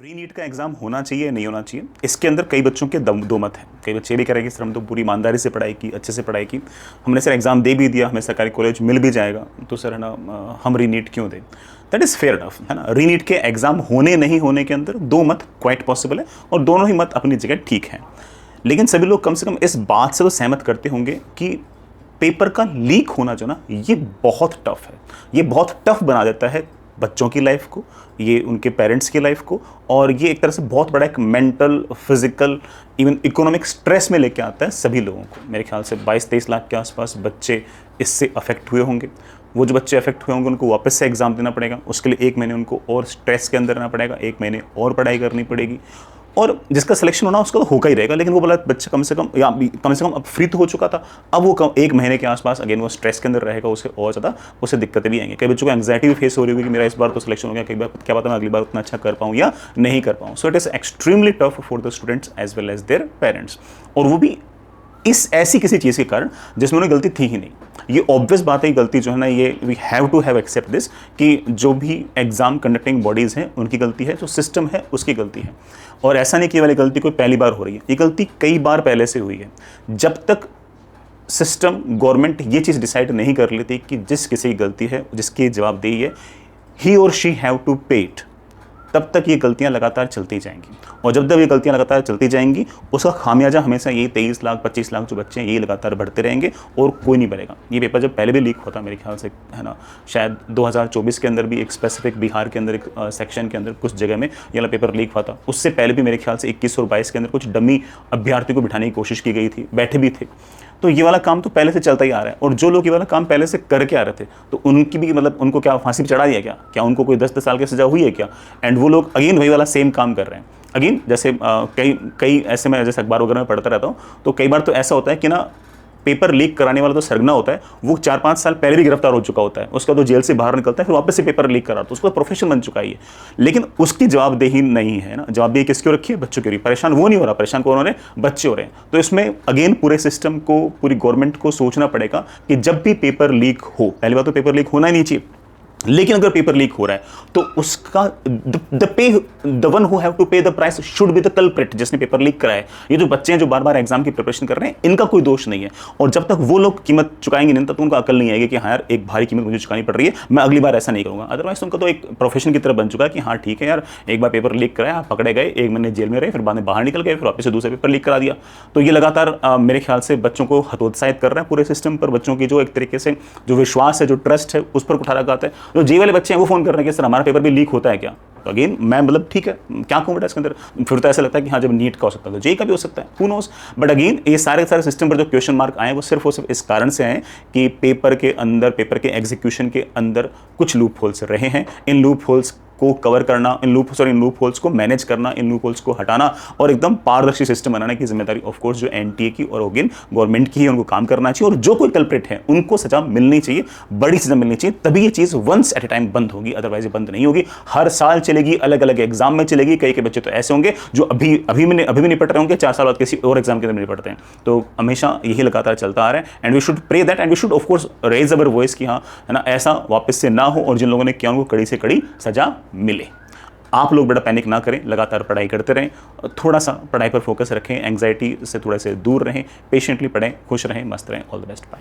रीनीट का एग्जाम होना चाहिए नहीं होना चाहिए, इसके अंदर कई बच्चों के दो मत हैं। कई बच्चे भी करेंगे सर हम तो पूरी ईमानदारी से पढ़ाई की, अच्छे से पढ़ाई की, हमने सर एग्जाम दे भी दिया, हमें सरकारी कॉलेज मिल भी जाएगा, तो सर है ना हम रीनीट क्यों दें। दैट इज़ फेयर इनफ, है ना। रीनीट के एग्जाम होने नहीं होने के अंदर दो मत क्वाइट पॉसिबल है और दोनों ही मत अपनी जगह ठीक हैं। लेकिन सभी लोग कम से कम इस बात से तो सहमत करते होंगे कि पेपर का लीक होना जो ना ये बहुत टफ है, ये बहुत टफ बना देता है बच्चों की लाइफ को, ये उनके पेरेंट्स की लाइफ को, और ये एक तरह से बहुत बड़ा एक mental, physical, even economic stress में लेके आता है सभी लोगों को। मेरे ख्याल से 22-23 लाख के आसपास बच्चे इससे अफेक्ट हुए होंगे। वो जो बच्चे अफेक्ट हुए होंगे उनको वापस से एग्जाम देना पड़ेगा, उसके लिए 1 महीने उनको और स्ट्रेस के अंदर रहना पड़ेगा, 1 महीने और पढ़ाई करनी पड़ेगी, और जिसका सिलेक्शन होना उसका तो होगा ही रहेगा। लेकिन वो बोला बच्चा कम से कम अब फ्री तो हो चुका था, अब वो 1 महीने के आसपास अगेन वो स्ट्रेस के अंदर रहेगा, उसे और ज़्यादा उसे दिक्कतें भी आएंगी। कई बच्चों को एंग्जाइटी भी फेस हो रही होगी कि मेरा इस बार तो सिलेक्शन हो गया, कई बार क्या पता मैं अगली बार उतना अच्छा कर पाऊँ या नहीं कर पाऊँ। So it is extremely tough for the students as well as their parents, और वो भी इस ऐसी किसी चीज़ के कारण जिसमें उन्हें गलती थी ही नहीं। ये ऑब्वियस बात है, गलती जो है ना ये we have to have accept this कि जो भी एग्जाम कंडक्टिंग बॉडीज़ हैं उनकी गलती है, जो सिस्टम है उसकी गलती है। और ऐसा नहीं कि ये वाली गलती कोई पहली बार हो रही है, ये गलती कई बार पहले से हुई है। जब तक सिस्टम, गवर्नमेंट ये चीज़ डिसाइड नहीं कर लेती कि जिस किसी की गलती है, जिसकी जवाबदेही है, ही और शी हैव टू पे इट, तब तक ये गलतियां लगातार चलती जाएंगी। और जब तक ये गलतियां लगातार चलती जाएंगी उसका खामियाजा हमेशा यही 23 लाख 25 लाख जो बच्चे हैं यही लगातार बढ़ते रहेंगे और कोई नहीं बढ़ेगा। ये पेपर जब पहले भी लीक होता मेरे ख्याल से, है ना, शायद 2024 के अंदर भी एक स्पेसिफिक बिहार के अंदर एक सेक्शन के अंदर कुछ जगह में ये वाला पेपर लीक हुआ था। उससे पहले भी मेरे ख्याल से 21 और 22 के अंदर कुछ डमी अभ्यर्थियों को बिठाने की कोशिश की गई थी, बैठे भी थे। तो ये वाला काम तो पहले से चलता ही आ रहा है, और जो लोग ये वाला काम पहले से करके आ रहे थे तो उनकी भी मतलब उनको क्या फांसी पर चढ़ा दिया क्या उनको कोई 10-10 साल की सजा हुई है क्या? एंड वो लोग अगेन वही वाला सेम काम कर रहे हैं। अगेन जैसे कई ऐसे मैं जैसे अखबार वगैरह में पढ़ता रहता हूँ, तो कई बार तो ऐसा होता है कि ना पेपर लीक कराने वाला तो सरगना होता है, वो 4-5 साल पहले भी गिरफ्तार हो चुका होता है, उसका तो जेल से बाहर निकलता है फिर वापस से पेपर लीक करा, तो उसका प्रोफेशन बन चुका है। लेकिन उसकी जवाबदेही नहीं है ना, जवाबदेही किसकी हो रखी है? बच्चों की हो रही। परेशान वो नहीं हो रहा, परेशान कौन हो रहे हैं? बच्चे हो रहे हैं। तो इसमें अगेन पूरे सिस्टम को, पूरी गवर्नमेंट को सोचना पड़ेगा कि जब भी पेपर लीक हो, पहली बात तो पेपर लीक होना ही नहीं चाहिए, लेकिन अगर पेपर लीक हो रहा है तो उसका the one who have to pay the price should be the culprit, जिसने पेपर लीक कराया है। ये जो बच्चे हैं जो बार बार एग्जाम की प्रिपरेशन कर रहे हैं, इनका कोई दोष नहीं है। और जब तक वो लोग कीमत चुकाएंगे नहीं तब तो उनको अकल नहीं आएगी कि हाँ यार एक भारी कीमत मुझे चुकानी पड़ रही है, मैं अगली बार ऐसा नहीं करूंगा। अदरवाइज उनका तो एक प्रोफेशन की तरह बन चुका है कि हाँ ठीक है यार, एक बार पेपर लीक कराया, आप पकड़े गए, 1 महीने जेल में रहे, फिर बाद में बाहर निकल गए, फिर वापस से दूसरा पेपर लीक करा दिया। तो ये लगातार मेरे ख्याल से बच्चों को हतोत्साहित कर रहा है पूरे सिस्टम पर। बच्चों की जो एक तरीके से जो विश्वास है, जो ट्रस्ट है, उस पर उठा रखा है। जो जे वाले बच्चे हैं वो फोन कर रहे हैं कि सर हमारा पेपर भी लीक होता है क्या? तो अगेन मैं मतलब ठीक है, क्या कहूँ बेटा इसके अंदर, फिर तो ऐसा लगता है कि हाँ जब नीट का हो सकता है तो जे का भी हो सकता है, हू नोस। बट अगेन ये सारे सिस्टम पर जो क्वेश्चन मार्क आए वो सिर्फ और सिर्फ इस कारण से आए कि पेपर के अंदर, पेपर के एग्जीक्यूशन के अंदर कुछ लूप होल्स रहे हैं। इन लूप होल्स को कवर करना, इन लूप होल्स को मैनेज करना, इन लूप होल्स को हटाना और एकदम पारदर्शी सिस्टम बनाने की जिम्मेदारी ऑफ कोर्स जो एनटीए की और अगेन गवर्नमेंट की है, उनको काम करना चाहिए। और जो कोई कल्प्रिट है उनको सजा मिलनी चाहिए, बड़ी सजा मिलनी चाहिए, तभी ये चीज़ वंस एट ए टाइम बंद होगी, अदरवाइज बंद नहीं होगी। हर साल चलेगी, अलग अलग एग्जाम में चलेगी। कई बच्चे तो ऐसे होंगे जो अभी भी निपट रहे होंगे, 4 साल बाद किसी और एग्जाम के अंदर निपटते हैं। तो हमेशा यही लगातार चलता आ रहा है। And we should pray that and we should of course raise our voice कि हाँ है ना ऐसा वापस से ना हो, और जिन लोगों ने किया उनको कड़ी से कड़ी सजा मिले। आप लोग बड़ा पैनिक ना करें, लगातार पढ़ाई करते रहें, थोड़ा सा पढ़ाई पर फोकस रखें, एंग्जाइटी से थोड़ा से दूर रहें, पेशेंटली पढ़ें, खुश रहें, मस्त रहें। All the best, bye.